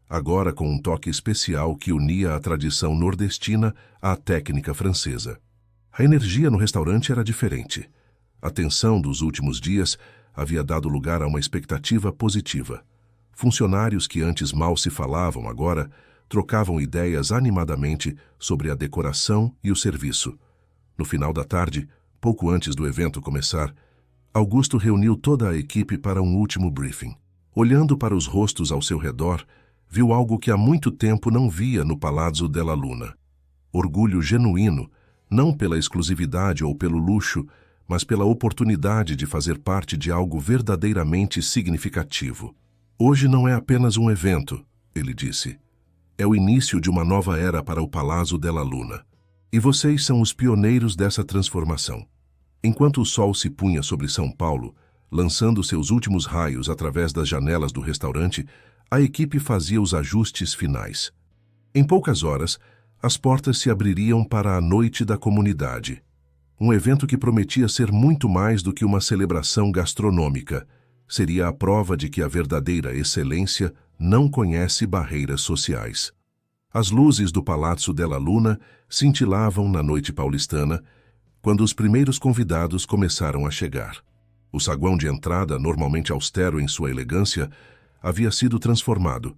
agora com um toque especial que unia a tradição nordestina à técnica francesa. A energia no restaurante era diferente. A tensão dos últimos dias havia dado lugar a uma expectativa positiva. Funcionários que antes mal se falavam agora trocavam ideias animadamente sobre a decoração e o serviço. No final da tarde, pouco antes do evento começar, Augusto reuniu toda a equipe para um último briefing. Olhando para os rostos ao seu redor, viu algo que há muito tempo não via no Palazzo della Luna. Orgulho genuíno, não pela exclusividade ou pelo luxo, mas pela oportunidade de fazer parte de algo verdadeiramente significativo. Hoje não é apenas um evento, ele disse. É o início de uma nova era para o Palazzo della Luna. E vocês são os pioneiros dessa transformação. Enquanto o sol se punha sobre São Paulo, lançando seus últimos raios através das janelas do restaurante, a equipe fazia os ajustes finais. Em poucas horas, as portas se abririam para a Noite da Comunidade. Um evento que prometia ser muito mais do que uma celebração gastronômica. Seria a prova de que a verdadeira excelência não conhece barreiras sociais. As luzes do Palazzo della Luna cintilavam na noite paulistana, quando os primeiros convidados começaram a chegar. O saguão de entrada, normalmente austero em sua elegância, havia sido transformado.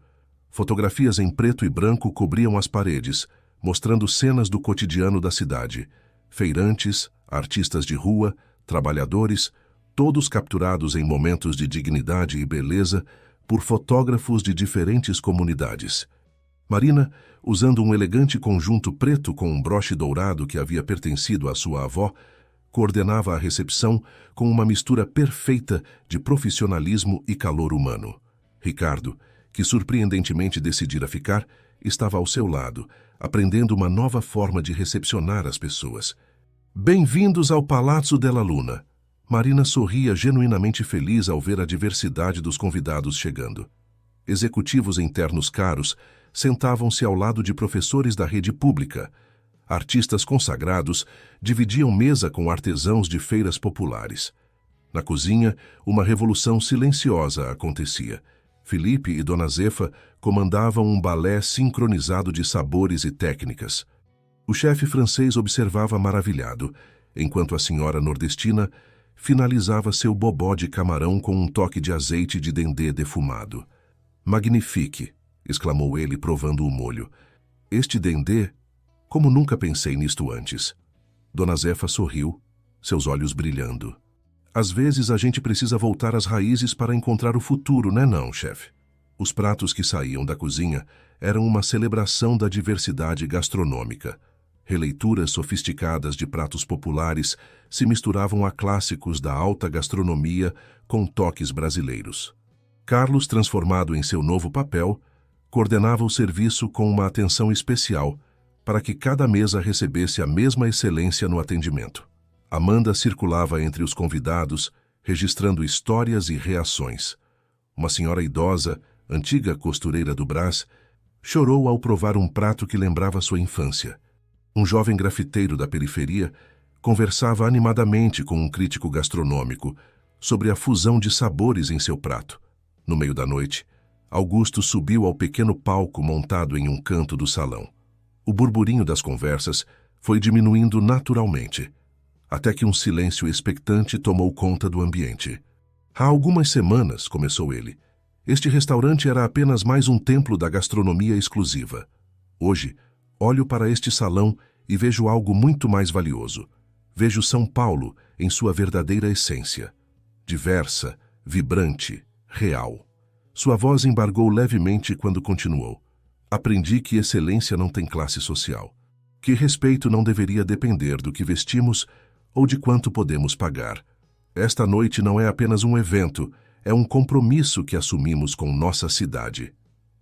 Fotografias em preto e branco cobriam as paredes, mostrando cenas do cotidiano da cidade. Feirantes, artistas de rua, trabalhadores, todos capturados em momentos de dignidade e beleza por fotógrafos de diferentes comunidades. Marina, usando um elegante conjunto preto com um broche dourado que havia pertencido à sua avó, coordenava a recepção com uma mistura perfeita de profissionalismo e calor humano. Ricardo, que surpreendentemente decidira ficar, estava ao seu lado, aprendendo uma nova forma de recepcionar as pessoas. Bem-vindos ao Palazzo della Luna. Marina sorria genuinamente feliz ao ver a diversidade dos convidados chegando. Executivos em ternos caros sentavam-se ao lado de professores da rede pública. Artistas consagrados dividiam mesa com artesãos de feiras populares. Na cozinha, uma revolução silenciosa acontecia. Felipe e Dona Zefa comandavam um balé sincronizado de sabores e técnicas. O chefe francês observava maravilhado, enquanto a senhora nordestina finalizava seu bobó de camarão com um toque de azeite de dendê defumado. Magnifique! Exclamou ele, provando o molho. Este dendê, como nunca pensei nisto antes. Dona Zefa sorriu, seus olhos brilhando. Às vezes a gente precisa voltar às raízes para encontrar o futuro, né não, chefe? Os pratos que saíam da cozinha eram uma celebração da diversidade gastronômica. Releituras sofisticadas de pratos populares se misturavam a clássicos da alta gastronomia com toques brasileiros. Carlos, transformado em seu novo papel, coordenava o serviço com uma atenção especial para que cada mesa recebesse a mesma excelência no atendimento. Amanda circulava entre os convidados, registrando histórias e reações. Uma senhora idosa, antiga costureira do Brás, chorou ao provar um prato que lembrava sua infância. Um jovem grafiteiro da periferia conversava animadamente com um crítico gastronômico sobre a fusão de sabores em seu prato. No meio da noite, Augusto subiu ao pequeno palco montado em um canto do salão. O burburinho das conversas foi diminuindo naturalmente, até que um silêncio expectante tomou conta do ambiente. Há algumas semanas, começou ele, este restaurante era apenas mais um templo da gastronomia exclusiva. Hoje, olho para este salão e vejo algo muito mais valioso. Vejo São Paulo em sua verdadeira essência. Diversa, vibrante, real. Sua voz embargou levemente quando continuou. Aprendi que excelência não tem classe social. Que respeito não deveria depender do que vestimos ou de quanto podemos pagar. Esta noite não é apenas um evento, é um compromisso que assumimos com nossa cidade.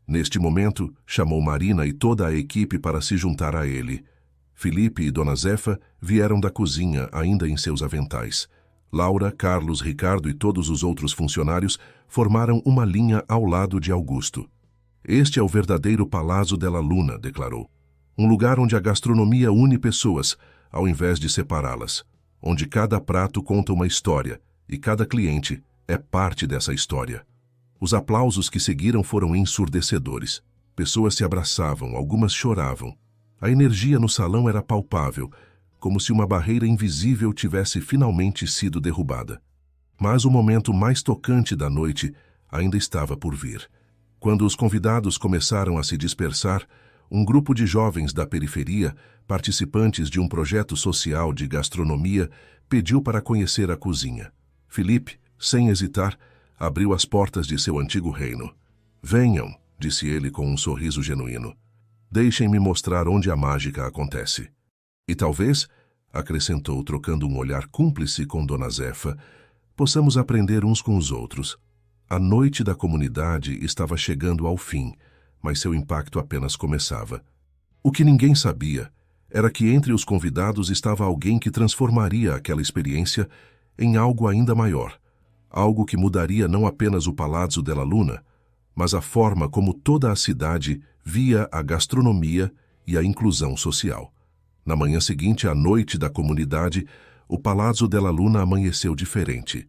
Neste momento, chamou Marina e toda a equipe para se juntar a ele. Felipe e Dona Zefa vieram da cozinha, ainda em seus aventais. Laura, Carlos, Ricardo e todos os outros funcionários formaram uma linha ao lado de Augusto. Este é o verdadeiro Palazzo della Luna, declarou. Um lugar onde a gastronomia une pessoas, ao invés de separá-las. Onde cada prato conta uma história e cada cliente é parte dessa história. Os aplausos que seguiram foram ensurdecedores. Pessoas se abraçavam, algumas choravam. A energia no salão era palpável, como se uma barreira invisível tivesse finalmente sido derrubada. Mas o momento mais tocante da noite ainda estava por vir. Quando os convidados começaram a se dispersar, um grupo de jovens da periferia, participantes de um projeto social de gastronomia, pediu para conhecer a cozinha. Felipe, sem hesitar, abriu as portas de seu antigo reino. "Venham", disse ele com um sorriso genuíno. "Deixem-me mostrar onde a mágica acontece." "E talvez", acrescentou trocando um olhar cúmplice com Dona Zefa, "possamos aprender uns com os outros." A noite da comunidade estava chegando ao fim, mas seu impacto apenas começava. O que ninguém sabia era que entre os convidados estava alguém que transformaria aquela experiência em algo ainda maior. Algo que mudaria não apenas o Palazzo della Luna, mas a forma como toda a cidade via a gastronomia e a inclusão social. Na manhã seguinte, à noite da comunidade, o Palazzo della Luna amanheceu diferente.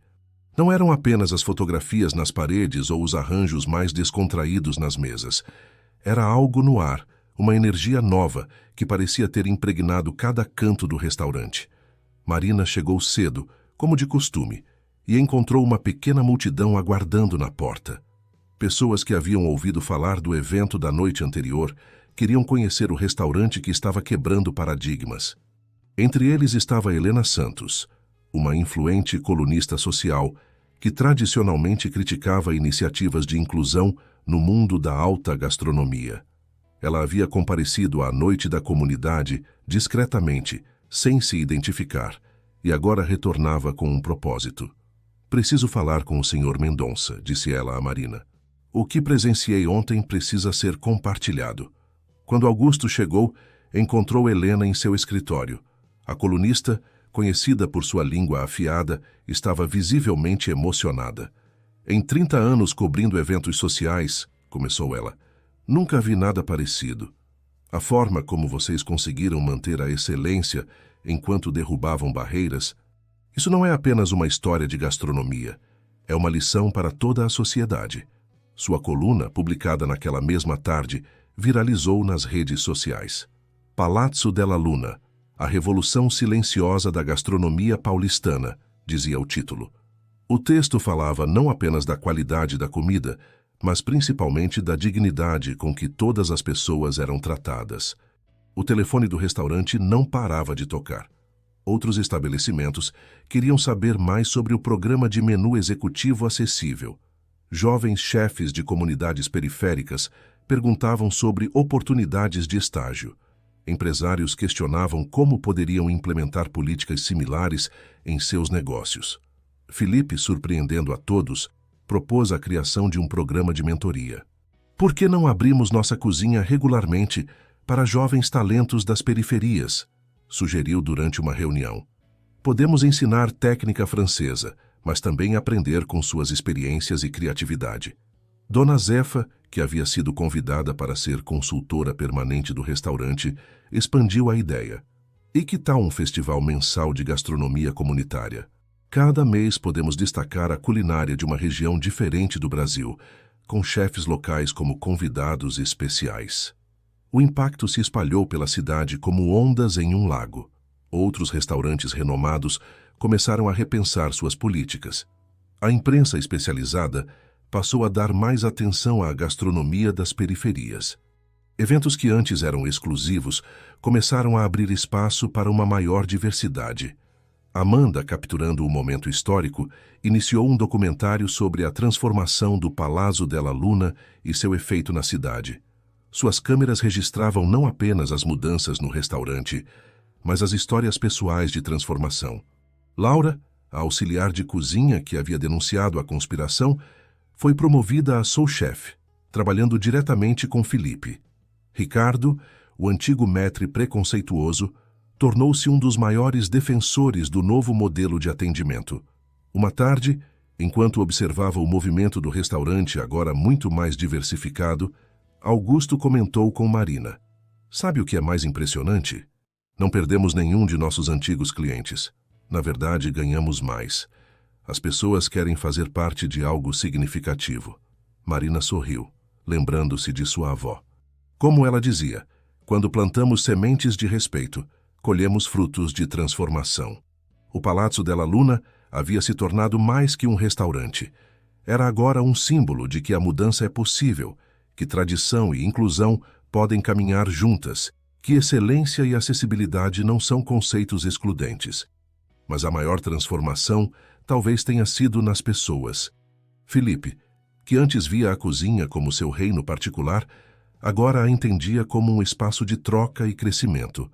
Não eram apenas as fotografias nas paredes ou os arranjos mais descontraídos nas mesas. Era algo no ar, uma energia nova que parecia ter impregnado cada canto do restaurante. Marina chegou cedo, como de costume, e encontrou uma pequena multidão aguardando na porta. Pessoas que haviam ouvido falar do evento da noite anterior queriam conhecer o restaurante que estava quebrando paradigmas. Entre eles estava Helena Santos, uma influente colunista social que tradicionalmente criticava iniciativas de inclusão no mundo da alta gastronomia. Ela havia comparecido à noite da comunidade discretamente, sem se identificar, e agora retornava com um propósito. "Preciso falar com o Sr. Mendonça", disse ela a Marina. "O que presenciei ontem precisa ser compartilhado." Quando Augusto chegou, encontrou Helena em seu escritório. A colunista, conhecida por sua língua afiada, estava visivelmente emocionada. "Em 30 anos cobrindo eventos sociais", começou ela, "nunca vi nada parecido. A forma como vocês conseguiram manter a excelência enquanto derrubavam barreiras, isso não é apenas uma história de gastronomia, é uma lição para toda a sociedade." Sua coluna, publicada naquela mesma tarde, viralizou nas redes sociais. "Palazzo della Luna, a revolução silenciosa da gastronomia paulistana", dizia o título. O texto falava não apenas da qualidade da comida, mas principalmente da dignidade com que todas as pessoas eram tratadas. O telefone do restaurante não parava de tocar. Outros estabelecimentos queriam saber mais sobre o programa de menu executivo acessível. Jovens chefes de comunidades periféricas perguntavam sobre oportunidades de estágio. Empresários questionavam como poderiam implementar políticas similares em seus negócios. Felipe, surpreendendo a todos, propôs a criação de um programa de mentoria. "Por que não abrimos nossa cozinha regularmente para jovens talentos das periferias?", sugeriu durante uma reunião. "Podemos ensinar técnica francesa, mas também aprender com suas experiências e criatividade." Dona Zefa, que havia sido convidada para ser consultora permanente do restaurante, expandiu a ideia. "E que tal um festival mensal de gastronomia comunitária? Cada mês podemos destacar a culinária de uma região diferente do Brasil, com chefes locais como convidados especiais." O impacto se espalhou pela cidade como ondas em um lago. Outros restaurantes renomados começaram a repensar suas políticas. A imprensa especializada passou a dar mais atenção à gastronomia das periferias. Eventos que antes eram exclusivos começaram a abrir espaço para uma maior diversidade. Amanda, capturando o momento histórico, iniciou um documentário sobre a transformação do Palazzo della Luna e seu efeito na cidade. Suas câmeras registravam não apenas as mudanças no restaurante, mas as histórias pessoais de transformação. Laura, a auxiliar de cozinha que havia denunciado a conspiração, foi promovida a sous-chefe, trabalhando diretamente com Felipe. Ricardo, o antigo maître preconceituoso, tornou-se um dos maiores defensores do novo modelo de atendimento. Uma tarde, enquanto observava o movimento do restaurante agora muito mais diversificado, Augusto comentou com Marina: "Sabe o que é mais impressionante? Não perdemos nenhum de nossos antigos clientes. Na verdade, ganhamos mais. As pessoas querem fazer parte de algo significativo. Marina sorriu, lembrando-se de sua avó. Como ela dizia, quando plantamos sementes de respeito, colhemos frutos de transformação. O Palazzo della Luna havia se tornado mais que um restaurante. Era agora um símbolo de que a mudança é possível, que tradição e inclusão podem caminhar juntas, que excelência e acessibilidade não são conceitos excludentes. Mas a maior transformação talvez tenha sido nas pessoas. Felipe, que antes via a cozinha como seu reino particular, agora a entendia como um espaço de troca e crescimento.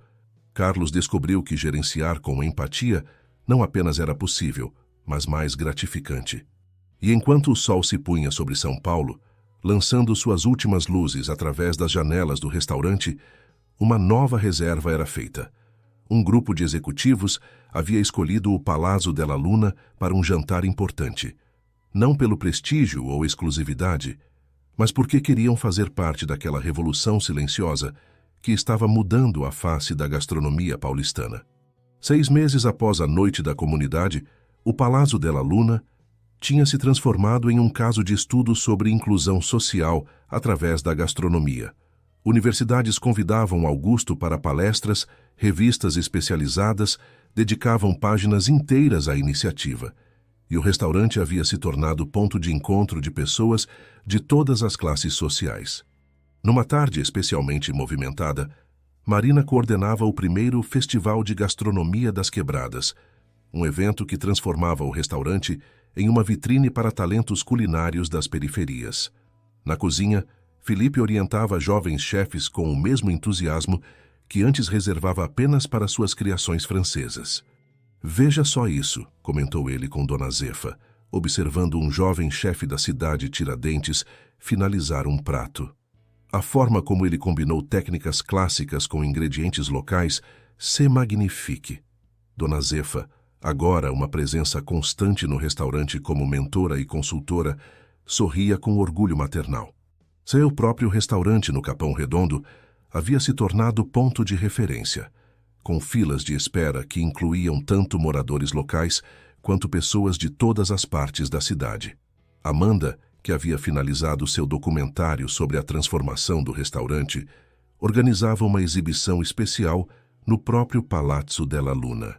Carlos descobriu que gerenciar com empatia não apenas era possível, mas mais gratificante. E enquanto o sol se punha sobre São Paulo, lançando suas últimas luzes através das janelas do restaurante, uma nova reserva era feita. Um grupo de executivos havia escolhido o Palazzo della Luna para um jantar importante. Não pelo prestígio ou exclusividade, mas porque queriam fazer parte daquela revolução silenciosa que estava mudando a face da gastronomia paulistana. 6 meses após a Noite da Comunidade, o Palazzo della Luna tinha se transformado em um caso de estudo sobre inclusão social através da gastronomia. Universidades convidavam Augusto para palestras, revistas especializadas dedicavam páginas inteiras à iniciativa. E o restaurante havia se tornado ponto de encontro de pessoas de todas as classes sociais. Numa tarde especialmente movimentada, Marina coordenava o primeiro Festival de Gastronomia das Quebradas, um evento que transformava o restaurante em uma vitrine para talentos culinários das periferias. Na cozinha, Felipe orientava jovens chefes com o mesmo entusiasmo que antes reservava apenas para suas criações francesas. Veja só isso, comentou ele com Dona Zefa, observando um jovem chefe da cidade Tiradentes finalizar um prato. A forma como ele combinou técnicas clássicas com ingredientes locais se magnifique. Dona Zefa, agora uma presença constante no restaurante como mentora e consultora, sorria com orgulho maternal. Seu próprio restaurante no Capão Redondo havia se tornado ponto de referência, com filas de espera que incluíam tanto moradores locais quanto pessoas de todas as partes da cidade. Amanda, que havia finalizado seu documentário sobre a transformação do restaurante, organizava uma exibição especial no próprio Palazzo della Luna.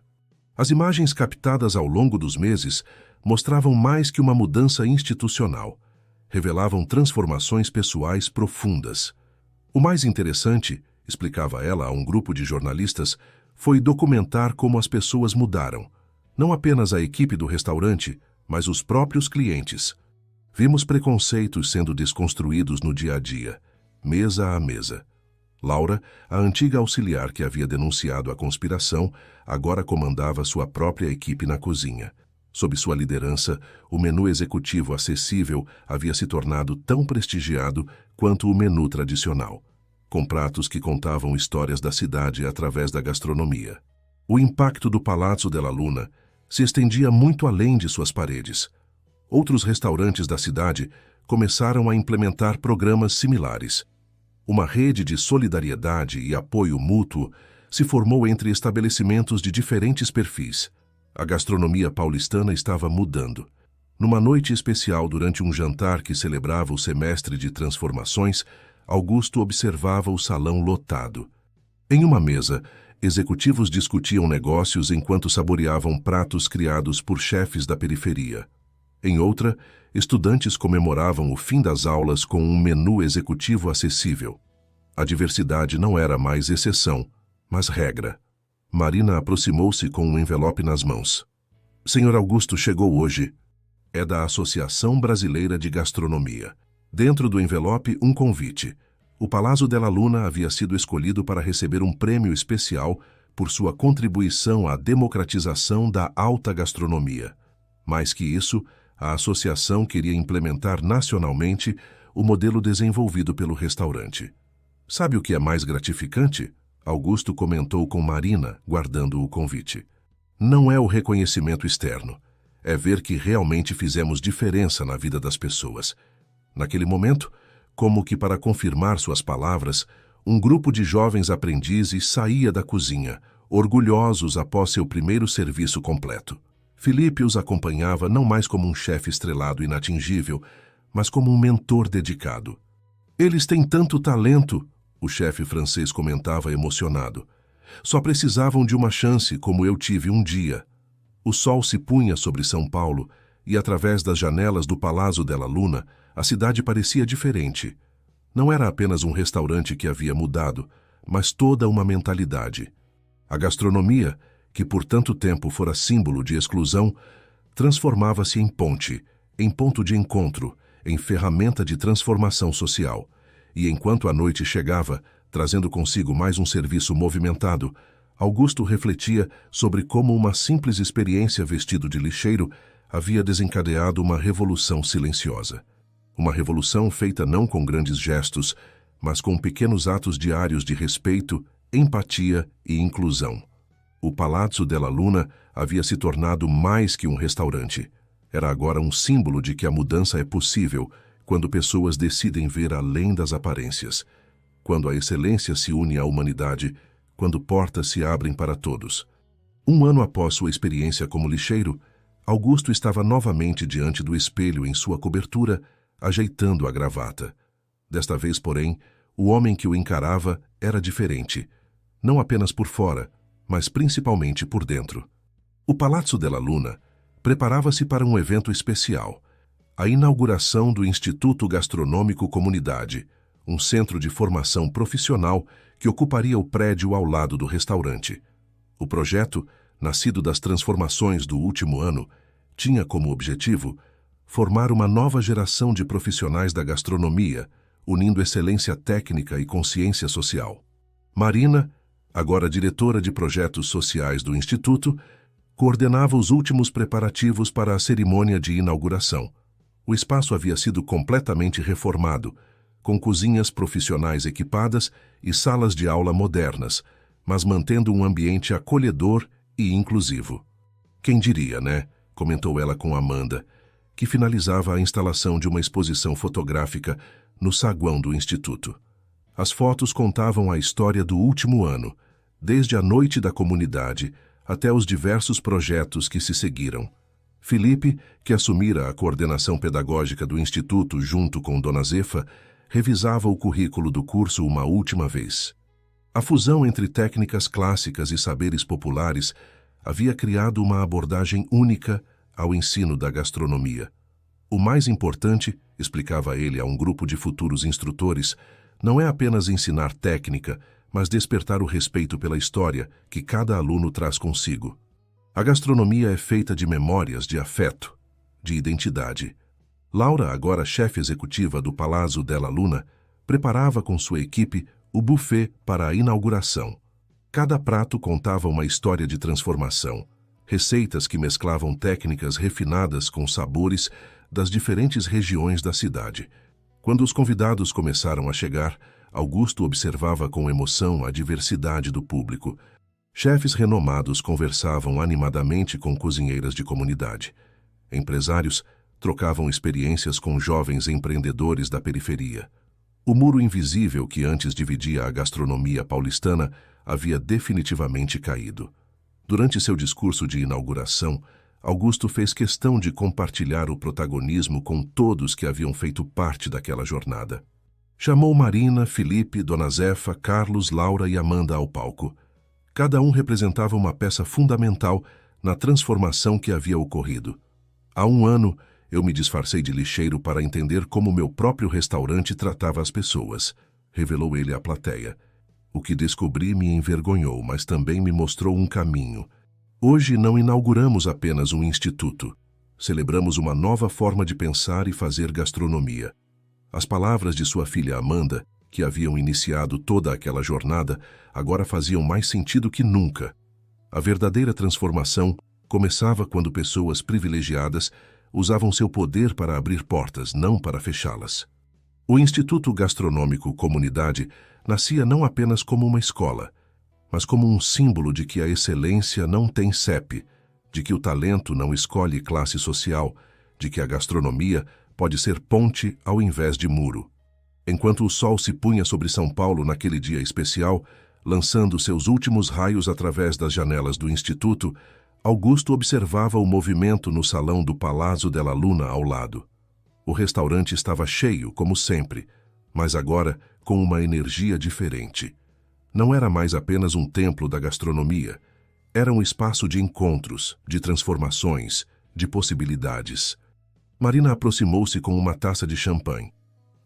As imagens captadas ao longo dos meses mostravam mais que uma mudança institucional. Revelavam transformações pessoais profundas. O mais interessante, explicava ela a um grupo de jornalistas, foi documentar como as pessoas mudaram. Não apenas a equipe do restaurante, mas os próprios clientes. Vimos preconceitos sendo desconstruídos no dia a dia, mesa a mesa. Laura, a antiga auxiliar que havia denunciado a conspiração, agora comandava sua própria equipe na cozinha. Sob sua liderança, o menu executivo acessível havia se tornado tão prestigiado quanto o menu tradicional, com pratos que contavam histórias da cidade através da gastronomia. O impacto do Palazzo della Luna se estendia muito além de suas paredes. Outros restaurantes da cidade começaram a implementar programas similares. Uma rede de solidariedade e apoio mútuo se formou entre estabelecimentos de diferentes perfis. A gastronomia paulistana estava mudando. Numa noite especial durante um jantar que celebrava o semestre de transformações, Augusto observava o salão lotado. Em uma mesa, executivos discutiam negócios enquanto saboreavam pratos criados por chefes da periferia. Em outra, estudantes comemoravam o fim das aulas com um menu executivo acessível. A diversidade não era mais exceção, mas regra. Marina aproximou-se com um envelope nas mãos. Senhor Augusto chegou hoje. É da Associação Brasileira de Gastronomia. Dentro do envelope, um convite. O Palazzo della Luna havia sido escolhido para receber um prêmio especial por sua contribuição à democratização da alta gastronomia. Mais que isso, a associação queria implementar nacionalmente o modelo desenvolvido pelo restaurante. Sabe o que é mais gratificante? Augusto comentou com Marina, guardando o convite. Não é o reconhecimento externo. É ver que realmente fizemos diferença na vida das pessoas. Naquele momento, como que para confirmar suas palavras, um grupo de jovens aprendizes saía da cozinha, orgulhosos após seu primeiro serviço completo. Filipe os acompanhava não mais como um chefe estrelado inatingível, mas como um mentor dedicado. Eles têm tanto talento, o chefe francês comentava emocionado. Só precisavam de uma chance, como eu tive um dia. O sol se punha sobre São Paulo e, através das janelas do Palácio della Luna, a cidade parecia diferente. Não era apenas um restaurante que havia mudado, mas toda uma mentalidade. A gastronomia, que por tanto tempo fora símbolo de exclusão, transformava-se em ponte, em ponto de encontro, em ferramenta de transformação social. E enquanto a noite chegava, trazendo consigo mais um serviço movimentado, Augusto refletia sobre como uma simples experiência vestido de lixeiro havia desencadeado uma revolução silenciosa. Uma revolução feita não com grandes gestos, mas com pequenos atos diários de respeito, empatia e inclusão. O Palácio della Luna havia se tornado mais que um restaurante. Era agora um símbolo de que a mudança é possível quando pessoas decidem ver além das aparências. Quando a excelência se une à humanidade, quando portas se abrem para todos. Um ano após sua experiência como lixeiro, Augusto estava novamente diante do espelho em sua cobertura, ajeitando a gravata. Desta vez, porém, o homem que o encarava era diferente, não apenas por fora, mas principalmente por dentro. O Palácio della Luna preparava-se para um evento especial, a inauguração do Instituto Gastronômico Comunidade, um centro de formação profissional que ocuparia o prédio ao lado do restaurante. O projeto, nascido das transformações do último ano, tinha como objetivo formar uma nova geração de profissionais da gastronomia, unindo excelência técnica e consciência social. Marina, agora diretora de projetos sociais do Instituto, coordenava os últimos preparativos para a cerimônia de inauguração. O espaço havia sido completamente reformado, com cozinhas profissionais equipadas e salas de aula modernas, mas mantendo um ambiente acolhedor e inclusivo. Quem diria, né? Comentou ela com Amanda, que finalizava a instalação de uma exposição fotográfica no saguão do Instituto. As fotos contavam a história do último ano, desde a noite da comunidade até os diversos projetos que se seguiram. Filipe, que assumira a coordenação pedagógica do Instituto junto com Dona Zefa, revisava o currículo do curso uma última vez. A fusão entre técnicas clássicas e saberes populares havia criado uma abordagem única ao ensino da gastronomia. O mais importante, explicava ele a um grupo de futuros instrutores, não é apenas ensinar técnica, mas despertar o respeito pela história que cada aluno traz consigo. A gastronomia é feita de memórias, de afeto, de identidade. Laura, agora chefe executiva do Palácio della Luna, preparava com sua equipe o buffet para a inauguração. Cada prato contava uma história de transformação, receitas que mesclavam técnicas refinadas com sabores das diferentes regiões da cidade. Quando os convidados começaram a chegar, Augusto observava com emoção a diversidade do público. Chefes renomados conversavam animadamente com cozinheiras de comunidade. Empresários trocavam experiências com jovens empreendedores da periferia. O muro invisível que antes dividia a gastronomia paulistana havia definitivamente caído. Durante seu discurso de inauguração, Augusto fez questão de compartilhar o protagonismo com todos que haviam feito parte daquela jornada. Chamou Marina, Filipe, Dona Zefa, Carlos, Laura e Amanda ao palco. Cada um representava uma peça fundamental na transformação que havia ocorrido. Há um ano, eu me disfarcei de lixeiro para entender como meu próprio restaurante tratava as pessoas, revelou ele à plateia. O que descobri me envergonhou, mas também me mostrou um caminho. Hoje não inauguramos apenas um instituto. Celebramos uma nova forma de pensar e fazer gastronomia. As palavras de sua filha Amanda, que haviam iniciado toda aquela jornada, agora faziam mais sentido que nunca. A verdadeira transformação começava quando pessoas privilegiadas usavam seu poder para abrir portas, não para fechá-las. O Instituto Gastronômico Comunidade nascia não apenas como uma escola, mas como um símbolo de que a excelência não tem CEP, de que o talento não escolhe classe social, de que a gastronomia pode ser ponte ao invés de muro. Enquanto o sol se punha sobre São Paulo naquele dia especial, lançando seus últimos raios através das janelas do Instituto, Augusto observava o movimento no salão do Palazzo della Luna ao lado. O restaurante estava cheio, como sempre, mas agora com uma energia diferente. Não era mais apenas um templo da gastronomia. Era um espaço de encontros, de transformações, de possibilidades. Marina aproximou-se com uma taça de champanhe.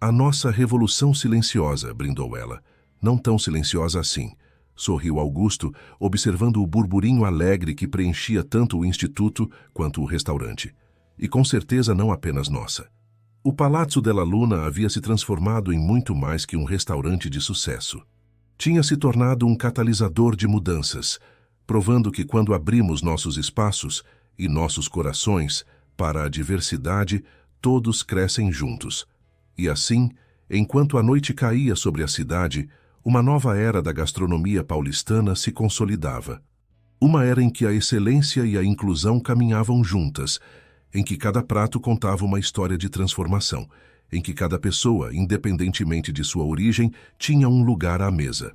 A nossa revolução silenciosa, brindou ela. Não tão silenciosa assim. Sorriu Augusto, observando o burburinho alegre que preenchia tanto o instituto quanto o restaurante. E com certeza não apenas nossa. O Palazzo della Luna havia se transformado em muito mais que um restaurante de sucesso. Tinha se tornado um catalisador de mudanças, provando que quando abrimos nossos espaços e nossos corações para a diversidade, todos crescem juntos. E assim, enquanto a noite caía sobre a cidade, uma nova era da gastronomia paulistana se consolidava. Uma era em que a excelência e a inclusão caminhavam juntas, em que cada prato contava uma história de transformação, em que cada pessoa, independentemente de sua origem, tinha um lugar à mesa.